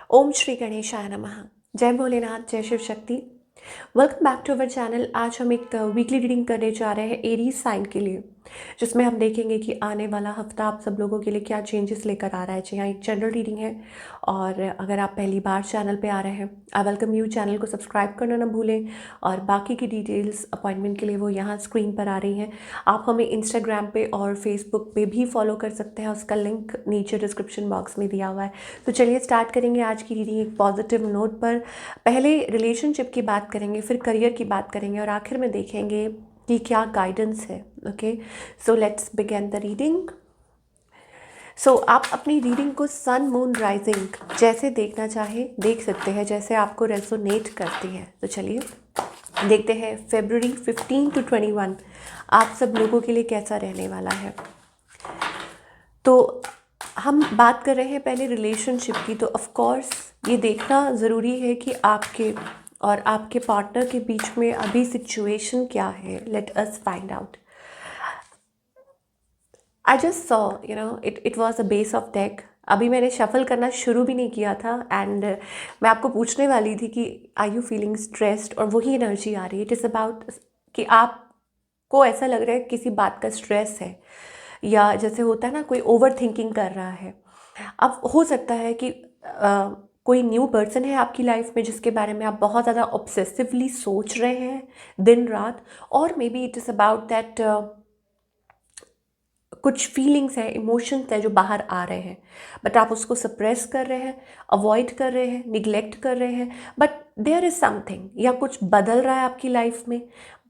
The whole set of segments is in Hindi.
ओम श्री गणेशाय नमः। जय भोलेनाथ, जय Shiv Shakti. Welcome back to our channel. आज हम एक वीकली रीडिंग करने जा रहे हैं एरीज साइन के लिए, जिसमें हम देखेंगे कि आने वाला हफ्ता आप सब लोगों के लिए क्या चेंजेस लेकर आ रहा है। जी हाँ, एक जनरल रीडिंग है। और अगर आप पहली बार चैनल पे आ रहे हैं, आई वेलकम यू। चैनल को सब्सक्राइब करना ना भूलें। और बाकी की डिटेल्स अपॉइंटमेंट के लिए वो यहाँ स्क्रीन पर आ रही हैं। आप हमें इंस्टाग्राम पे और फेसबुक पे भी फॉलो कर सकते हैं, उसका लिंक नीचे डिस्क्रिप्शन बॉक्स में दिया हुआ है। तो चलिए स्टार्ट करेंगे आज की रीडिंग एक पॉजिटिव नोट पर। पहले रिलेशनशिप की बात करेंगे, फिर करियर की बात करेंगे और आखिर में देखेंगे कि क्या गाइडेंस है। Okay, so let's begin the reading. सो आप अपनी रीडिंग को सन मून राइजिंग जैसे देखना चाहे देख सकते हैं, जैसे आपको रेजोनेट करती है। तो चलिए देखते हैं फरवरी 15 to 21 आप सब लोगों के लिए कैसा रहने वाला है। तो हम बात कर रहे हैं पहले रिलेशनशिप की। तो ऑफ कोर्स ये देखना ज़रूरी है कि आपके और आपके पार्टनर के बीच में अभी सिचुएशन क्या है। Let us find out. I just saw it was a base of deck. अभी मैंने शफल करना शुरू भी नहीं किया था एंड मैं आपको पूछने वाली थी कि आर यू फीलिंग स्ट्रेस्ड, और वही एनर्जी आ रही है। इट इज़ अबाउट कि आपको ऐसा लग रहा है किसी बात का स्ट्रेस है, या जैसे होता है ना कोई ओवर थिंकिंग कर रहा है। अब हो सकता है कि कोई न्यू पर्सन है आपकी लाइफ में जिसके बारे में आप बहुत ज़्यादा ऑब्सेसिवली सोच रहे हैं दिन रात। और may be it is about that कुछ फीलिंग्स हैं, इमोशंस हैं जो बाहर आ रहे हैं, बट आप उसको सप्रेस कर रहे हैं, अवॉइड कर रहे हैं, निग्लेक्ट कर रहे हैं। बट देयर इज़ समथिंग, या कुछ बदल रहा है आपकी लाइफ में,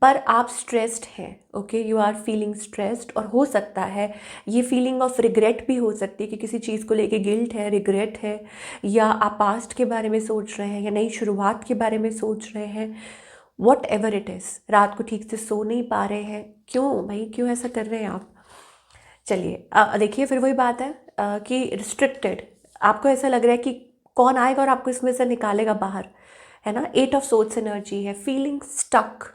पर आप स्ट्रेस्ड हैं। Okay, you are feeling stressed. और हो सकता है ये फीलिंग ऑफ रिग्रेट भी हो सकती है कि किसी चीज़ को लेके गिल्ट है, रिग्रेट है, या आप पास्ट के बारे में सोच रहे हैं, या नई शुरुआत के बारे में सोच रहे हैं। वॉट एवर इट इज़, रात को ठीक से सो नहीं पा रहे हैं। क्यों भाई, क्यों ऐसा कर रहे हैं आप? चलिए देखिए, फिर वही बात है कि रिस्ट्रिक्टेड। आपको ऐसा लग रहा है कि कौन आएगा और आपको इसमें से निकालेगा बाहर, है ना। 8 ऑफ सोर्ड्स एनर्जी है। फीलिंग स्टक,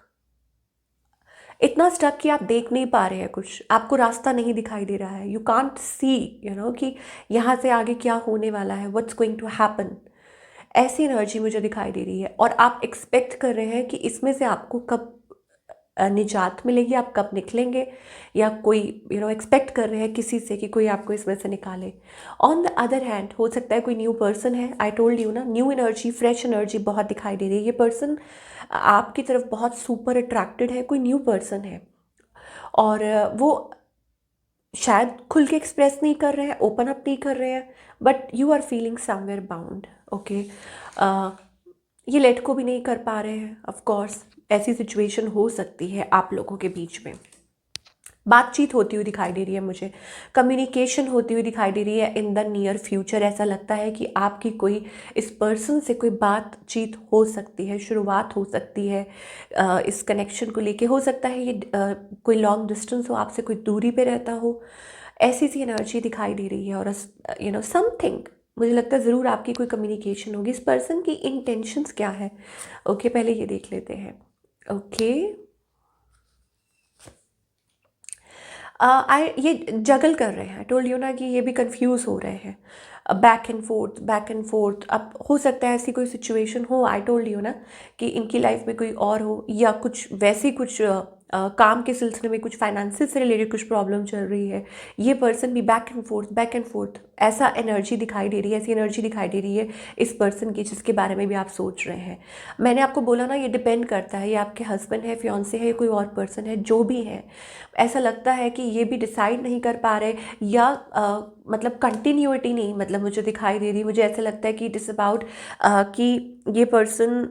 इतना स्टक कि आप देख नहीं पा रहे हैं, कुछ आपको रास्ता नहीं दिखाई दे रहा है। यू कांट सी कि यहाँ से आगे क्या होने वाला है, व्हाट्स गोइंग टू हैपन। ऐसी एनर्जी मुझे दिखाई दे रही है। और आप एक्सपेक्ट कर रहे हैं कि इसमें से आपको कब निजात मिलेगी, आप कब निकलेंगे, या कोई एक्सपेक्ट कर रहे हैं किसी से कि कोई आपको इसमें से निकाले। ऑन द अदर हैंड हो सकता है कोई न्यू पर्सन है। आई टोल्ड यू ना, न्यू एनर्जी, फ्रेश एनर्जी बहुत दिखाई दे रही है। ये पर्सन आपकी तरफ बहुत सुपर अट्रैक्टेड है, कोई न्यू पर्सन है। और वो शायद खुल के एक्सप्रेस नहीं कर रहे हैं, ओपन अप नहीं कर रहे हैं, but you are feeling somewhere bound. Okay, ये लेट को भी नहीं कर पा रहे हैं। ऑफ कोर्स ऐसी सिचुएशन हो सकती है आप लोगों के बीच में। बातचीत होती हुई दिखाई दे रही है मुझे, कम्युनिकेशन होती हुई दिखाई दे रही है इन द नियर फ्यूचर। ऐसा लगता है कि आपकी कोई इस पर्सन से कोई बातचीत हो सकती है, शुरुआत हो सकती है इस कनेक्शन को लेके। हो सकता है ये कोई लॉन्ग डिस्टेंस हो, आपसे कोई दूरी पे रहता हो। ऐसी सी एनर्जी दिखाई दे रही है। और समथिंग, मुझे लगता है ज़रूर आपकी कोई कम्युनिकेशन होगी। इस पर्सन की इंटेंशंस क्या है, ओके पहले ये देख लेते हैं। ओके, आई ये जगल कर रहे हैं। टोल्ड यू ना कि ये भी कंफ्यूज हो रहे हैं, back and fourth, back and fourth. अब हो सकता है ऐसी कोई सिचुएशन हो, आई टोल्ड यू ना, कि इनकी लाइफ में कोई और हो, या कुछ वैसी कुछ काम के सिलसिले में कुछ फाइनेंसिस से रिलेटेड कुछ प्रॉब्लम चल रही है। ये पर्सन भी back and fourth, back and fourth, ऐसा एनर्जी दिखाई दे रही है, ऐसी एनर्जी दिखाई दे रही है इस पर्सन की जिसके बारे में भी आप सोच रहे हैं। मैंने आपको बोला ना, ये डिपेंड करता है, ये आपके हस्बैंड है, फियांसे है, कोई और पर्सन है, जो भी है। ऐसा लगता है कि ये भी डिसाइड नहीं कर पा रहे, या मतलब कंटिन्यूटी नहीं, मतलब मुझे दिखाई दे रही। मुझे ऐसा लगता है कि इट इज़ अबाउट कि ये पर्सन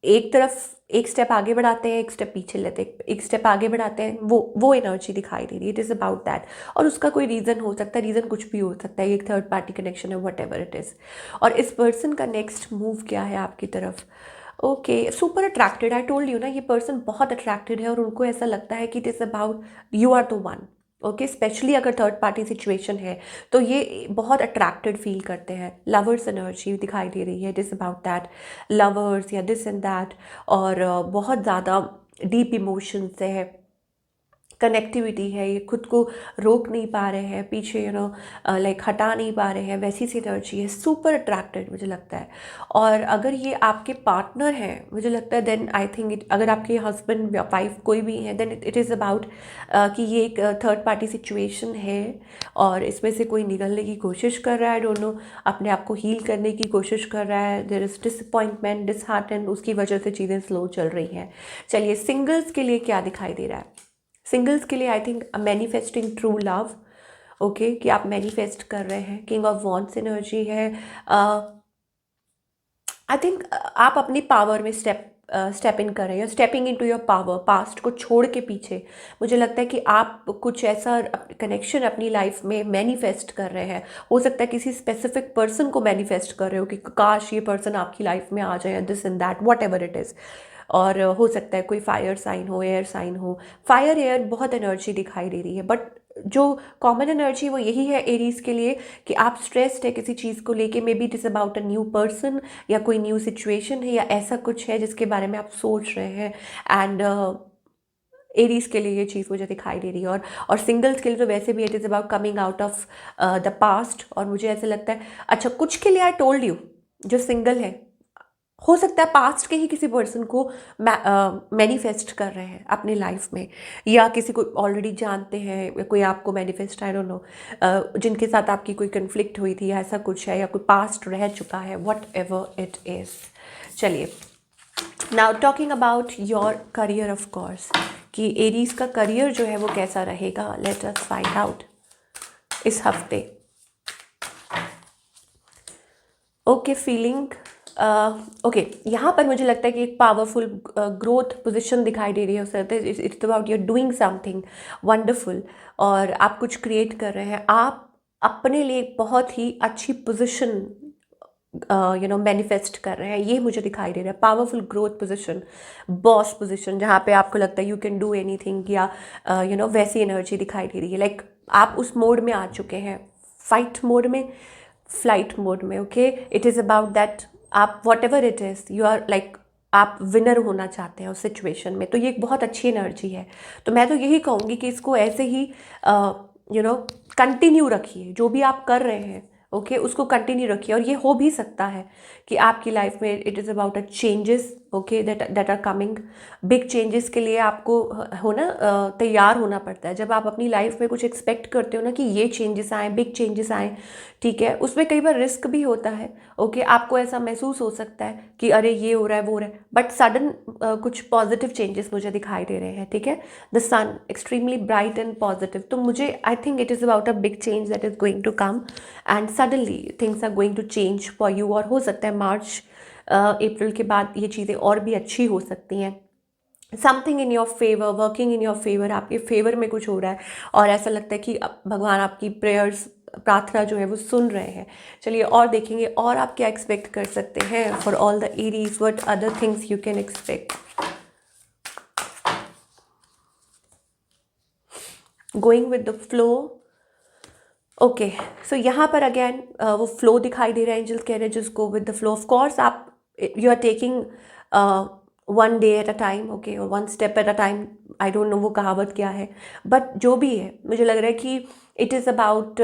एक तरफ एक स्टेप आगे बढ़ाते हैं, एक स्टेप पीछे लेते हैं, एक स्टेप आगे बढ़ाते हैं। वो एनर्जी दिखाई दे रही है। It is about that. और उसका कोई रीज़न हो सकता है, रीज़न कुछ भी हो सकता है, एक थर्ड पार्टी कनेक्शन है, वट एवर इट इज़। और इस पर्सन का नेक्स्ट मूव क्या है आपकी तरफ? Okay, super attracted. I told you ना, ये पर्सन बहुत अट्रैक्टेड है और उनको ऐसा लगता है कि it is about you are the one. Okay, specially अगर थर्ड पार्टी सिचुएशन है तो ये बहुत अट्रैक्टेड फील करते हैं। लवर्स एनर्जी दिखाई दे रही है। It is about that, lovers या दिस एंड दैट। और बहुत ज़्यादा डीप इमोशंस है, कनेक्टिविटी है, ये खुद को रोक नहीं पा रहे हैं, पीछे लाइक हटा नहीं पा रहे हैं, वैसी सी एनर्जी है, सुपर अट्रैक्टेड मुझे लगता है। और अगर ये आपके पार्टनर हैं, मुझे लगता है देन आई थिंक इट, अगर आपके हस्बैंड या वाइफ कोई भी है, देन इट इज़ अबाउट कि ये एक थर्ड पार्टी सिचुएशन है और इसमें से कोई निकलने की कोशिश कर रहा है, डोंट नो, अपने आप को हील करने की कोशिश कर रहा है। देयर इज़ डिसअपॉइंटमेंट, डिसहार्टन, उसकी वजह से चीज़ें स्लो चल रही हैं। चलिए सिंगल्स के लिए क्या दिखाई दे रहा है? सिंगल्स के लिए I think manifesting true love, okay, कि आप मैनिफेस्ट कर रहे हैं। किंग ऑफ वॉन्ड्स एनर्जी है। आई थिंक आप अपनी पावर में स्टेप इन कर रहे हैं, stepping in to your power, past को छोड़ के पीछे। मुझे लगता है कि आप कुछ ऐसा कनेक्शन अपनी लाइफ में मैनिफेस्ट कर रहे हैं। हो सकता है किसी स्पेसिफिक पर्सन को मैनिफेस्ट कर रहे हो कि काश ये पर्सन आपकी लाइफ में आ जाए, this and that, what ever it is. और हो सकता है कोई फायर साइन हो, एयर साइन हो। फायर एयर बहुत एनर्जी दिखाई दे रही है, बट जो कॉमन एनर्जी वो यही है एरीज के लिए कि आप स्ट्रेस्ड है किसी चीज़ को लेके, may be it is about a new person या कोई न्यू सिचुएशन है या ऐसा कुछ है जिसके बारे में आप सोच रहे हैं। एंड एरीज के लिए ये चीज़ मुझे दिखाई दे रही है। और सिंगल्स के लिए तो वैसे भी it is about coming out of the past. और मुझे ऐसे लगता है, अच्छा कुछ के लिए आई टोल्ड यू, जो सिंगल है, हो सकता है पास्ट के ही किसी पर्सन को मैनिफेस्ट कर रहे हैं अपनी लाइफ में, या किसी को ऑलरेडी जानते हैं, या कोई आपको मैनिफेस्ट, आई डोंट नो, जिनके साथ आपकी कोई कन्फ्लिक्ट हुई थी, ऐसा कुछ है, या कोई पास्ट रह चुका है, वट एवर इट इज़। चलिए now talking about your career, of course, कि एरीज का करियर जो है वो कैसा रहेगा, लेट अस फाइंड आउट इस हफ्ते। ओके, फीलिंग ओके, यहाँ पर मुझे लगता है कि एक पावरफुल ग्रोथ पोजीशन दिखाई दे रही है। It's about you're doing something wonderful, और आप कुछ क्रिएट कर रहे हैं। आप अपने लिए एक बहुत ही अच्छी पोजीशन मैनिफेस्ट कर रहे हैं, ये मुझे दिखाई दे रहा है। Powerful growth position, boss position, जहाँ पे आपको लगता है यू कैन डू एनीथिंग, या वैसी एनर्जी दिखाई दे रही है। लाइक आप उस मोड में आ चुके हैं, फाइट मोड में, फ्लाइट मोड में। Okay, it is about that आप whatever it is, you are like, आप विनर होना चाहते हैं उस सिचुएशन में। तो ये एक बहुत अच्छी एनर्जी है। तो मैं तो यही कहूँगी कि इसको ऐसे ही कंटिन्यू रखिए, जो भी आप कर रहे हैं, ओके, उसको कंटिन्यू रखिए। और ये हो भी सकता है कि आपकी लाइफ में it is about a changes, okay, that are coming. Big changes के लिए आपको तैयार होना पड़ता है। जब आप अपनी लाइफ में कुछ एक्सपेक्ट करते हो ना कि ये चेंजेस आए, बिग चेंजेस आए, ठीक है, उसमें कई बार रिस्क भी होता है। ओके, आपको ऐसा महसूस हो सकता है कि अरे ये हो रहा है, वो हो रहा है, बट सडन कुछ पॉजिटिव चेंजेस मुझे दिखाई दे रहे हैं। ठीक है, the sun extremely bright and positive. तो मुझे I think it is about a big change that is going to come, and suddenly things are going to change for you. और हो सकता है मार्च अप्रैल के बाद ये चीज़ें और भी अच्छी हो सकती हैं। Something in your favour, working in your favour, आपके फेवर में कुछ हो रहा है, और ऐसा लगता है कि भगवान आपकी प्रेयर्स, प्रार्थना जो है वो सुन रहे हैं। चलिए और देखेंगे और आप क्या एक्सपेक्ट कर सकते हैं for all the Aries, what other things you can expect. Going with the flow, okay, so यहाँ पर अगेन वो फ्लो दिखाई दे रहा है। एंजल कह रहे हैं just go with the flow. Of course आप, you are taking one day at a time, okay, और one step at a time, I don't know वो कहावत क्या है, बट जो भी है, मुझे लग रहा है कि इट इज़ अबाउट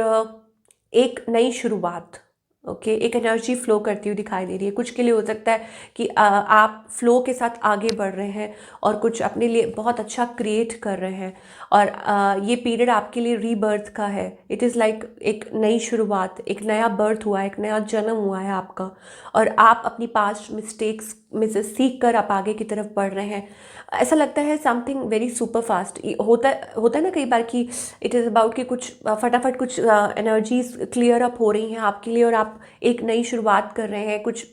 एक नई शुरुआत। ओके, एक एनर्जी फ्लो करती हुई दिखाई दे रही है। कुछ के लिए हो सकता है कि आप फ्लो के साथ आगे बढ़ रहे हैं और कुछ अपने लिए बहुत अच्छा क्रिएट कर रहे हैं, और ये पीरियड आपके लिए रीबर्थ का है। इट इज़ लाइक एक नई शुरुआत, एक नया बर्थ हुआ है, एक नया जन्म हुआ है आपका, और आप अपनी पास्ट मिस्टेक्स में से सीख कर आप आगे की तरफ बढ़ रहे हैं। ऐसा लगता है समथिंग वेरी सुपर फास्ट होता है ना कई बार कि इट इज़ अबाउट कि कुछ फटाफट कुछ एनर्जीज क्लियर अप हो रही हैं आपके लिए, और आप एक नई शुरुआत कर रहे हैं, कुछ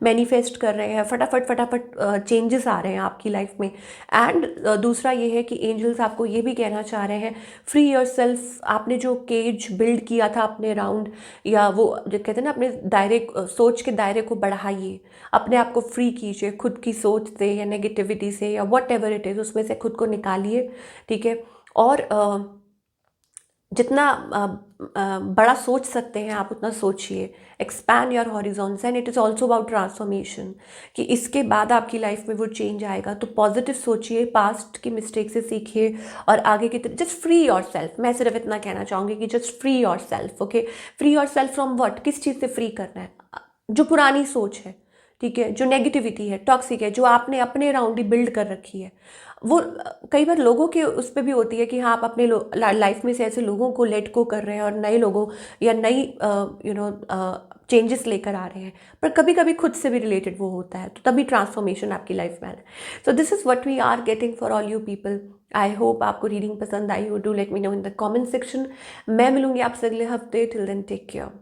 मैनिफेस्ट कर रहे हैं, फटाफट फटाफट चेंजेस आ रहे हैं आपकी लाइफ में। एंड दूसरा ये है कि एंजल्स आपको ये भी कहना चाह रहे हैं, फ्री योर सेल्फ। आपने जो केज बिल्ड किया था अपने अराउंड, या वो जो कहते हैं ना, अपने दायरे, सोच के दायरे को बढ़ाइए, अपने आप को फ्री कीजिए खुद की सोच से या नेगेटिविटी से या व्हाट एवर इट इज़, उसमें से खुद को निकालिए। ठीक है, और जितना बड़ा सोच सकते हैं आप उतना सोचिए। Expand your horizons and it is also about transformation, कि इसके बाद आपकी लाइफ में वो चेंज आएगा। तो पॉजिटिव सोचिए, पास्ट की मिस्टेक से सीखिए और आगे की तरफ जस्ट फ्री योर सेल्फ। मैं सिर्फ इतना कहना चाहूँगी कि just free your self. Okay, free your self from what, किस चीज़ से फ्री करना है? जो पुरानी सोच है, ठीक है, जो नेगेटिविटी है, टॉक्सिक है, जो आपने अपने अराउंड ही बिल्ड कर रखी है, वो कई बार लोगों के उस पे भी होती है कि हाँ, आप अपने लाइफ में से ऐसे लोगों को लेट गो कर रहे हैं और नए लोगों या नई चेंजेस लेकर आ रहे हैं, पर कभी कभी खुद से भी रिलेटेड वो होता है, तो तभी ट्रांसफॉर्मेशन आपकी लाइफ में आना। So this is what we are getting for all you people. I hope आपको रीडिंग पसंद आई हो। Do let me know in the comment section. मैं मिलूंगी आपसे अगले हफ्ते। Till then take care.